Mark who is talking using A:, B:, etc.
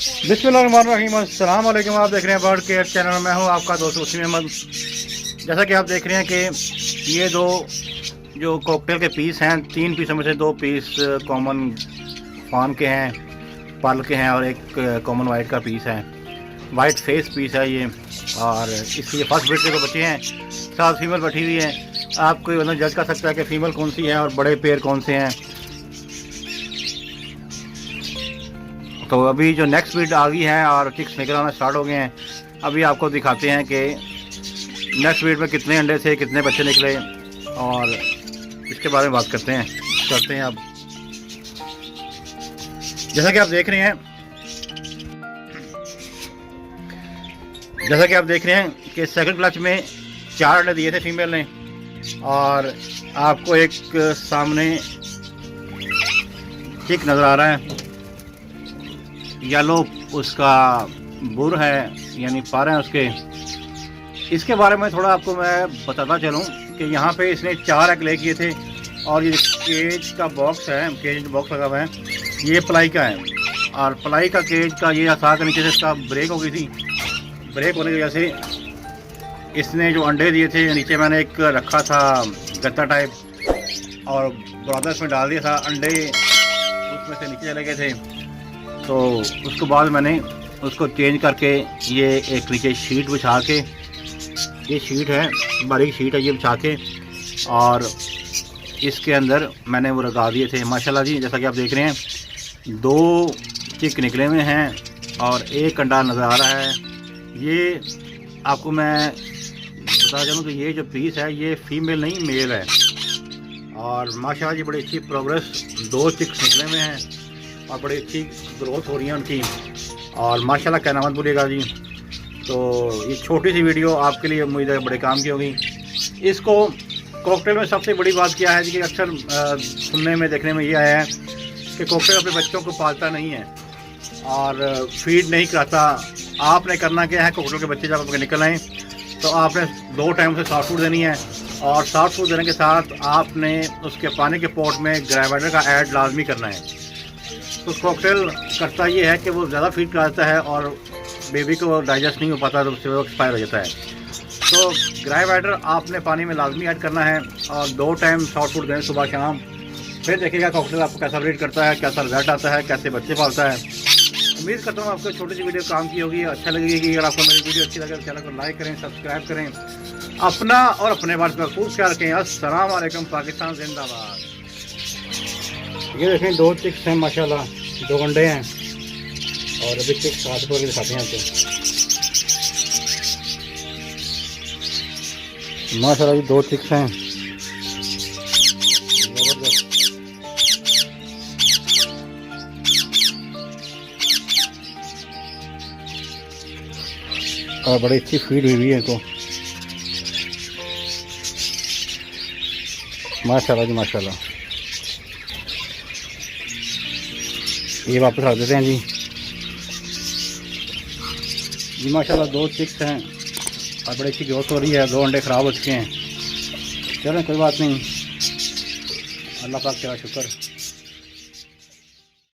A: बिस्मिल्लाहिर्रहमानिर्रहीम। अस्सलाम वालेकुम। आप देख रहे हैं बर्ड केयर चैनल। मैं हूं आपका दोस्त वसीम अहमद। जैसा कि आप देख रहे हैं कि ये दो जो कॉकटेल के पीस हैं, 3 पीसों में से 2 पीस कॉमन फान के हैं, पल के हैं, और एक कॉमन वाइट का पीस है। वाइट फेस पीस है ये, और इसलिए फर्स्ट ब्रीड के तो बच्चे हैं, साथ फीमेल बैठी हुई है। आप कोई मतलब जज कर सकता है कि फ़ीमेल कौन सी है और बड़े पेयर कौन से हैं। तो अभी जो नेक्स्ट ब्रीड आ गई है और चिक्स निकल आना स्टार्ट हो गए हैं। अभी आपको दिखाते हैं कि नेक्स्ट ब्रीड में कितने अंडे थे, कितने बच्चे निकले, और इसके बारे में बात करते हैं अब। जैसा कि आप देख रहे हैं कि सेकंड क्लच में 4 अंडे दिए थे फीमेल ने, और आपको एक सामने चिक नज़र आ रहा है, येलो उसका बुर है, यानी पर है उसके। इसके बारे में थोड़ा आपको मैं बताता चलूं कि यहाँ पे इसने 4 एग ले किए थे, और ये केज का बॉक्स है, केज बॉक्स लगा हुआ है, ये प्लाई का है। और प्लाई का केज का ये था कि नीचे से इसका ब्रेक हो गई थी। ब्रेक होने की वजह से इसने जो अंडे दिए थे, नीचे मैंने एक रखा था गत्ता टाइप, और ब्रॉदर इसमें डाल दिया था। अंडे उसमें से नीचे चले गए थे, तो उसके बाद मैंने उसको चेंज करके ये एक नीचे शीट बिछा के, ये शीट है, बारीक शीट है, ये बिछा के, और इसके अंदर मैंने वो लगा दिए थे। माशाल्लाह जी, जैसा कि आप देख रहे हैं 2 चिक निकले हुए हैं और 1 अंडा नज़र आ रहा है। ये आपको मैं बता चलूँ कि ये जो पीस है ये फीमेल नहीं मेल है, और माशाल्लाह जी बड़ी अच्छी प्रोग्रेस, 2 चिक्स निकले हुए हैं और बड़ी अच्छी ग्रोथ हो रही है उनकी, और माशाल्लाह कहना मत भूलिएगा जी। तो ये छोटी सी वीडियो आपके लिए उम्मीद है बड़े काम की होगी। इसको कॉकटेल में सबसे बड़ी बात क्या है कि अक्सर सुनने में देखने में ये आया है कि कॉकटेल अपने बच्चों को पालता नहीं है और फीड नहीं कराता। आपने करना क्या है, कॉकटेल के बच्चे जब आपके निकल आएँ तो आपने 2 टाइम से सॉफ्ट फूड देनी है, और सॉफ्ट फूड देने के साथ आपने उसके पानी के पोट में ग्राइवाइडर का ऐड लाजमी करना है। तो कॉकटेल करता ये है कि वो ज़्यादा फीड कराता है और बेबी को डाइजेस्ट नहीं हो पाता, तो उससे वो एक्सपायर हो जाता है। तो ग्राइवाइडर आपने पानी में लाजमी ऐड करना है, और 2 टाइम सॉफ्ट फूड दें, सुबह शाम। फिर देखिएगा कॉकटेल आपको कैसा ब्रीड करता है, कैसा रिजल्ट आता है, कैसे बच्चे पालता है। उम्मीद करता हूँ आपको छोटी सी वीडियो काम की होगी, अच्छा लगेगी। अगर आपको मेरी वीडियो अच्छी लगे तो चैनल को लाइक करें, सब्सक्राइब करें, अपना और अपने बारे में खूब ख्याल रखें। अस्सलाम वालेकुम, पाकिस्तान जिंदाबाद। ये देखें 2 चिक्स हैं माशाल्लाह, 2 अंडे हैं, और अभी चिक्स हाथ पर दिखाते हैं आपको। माशाल्लाह ये 2 चिक्स हैं, जबरदस्त। और बड़ी अच्छी फीड हुई है इनको, माशाल्लाह जी माशाल्लाह। ये वापस रख देते हैं जी माशाल्लाह 2 चिक्स हैं और बड़ी अच्छी ग्रोथ हो रही है। 2 अंडे ख़राब हो चुके हैं, चलें कोई बात नहीं, अल्लाह पाक का शुक्र।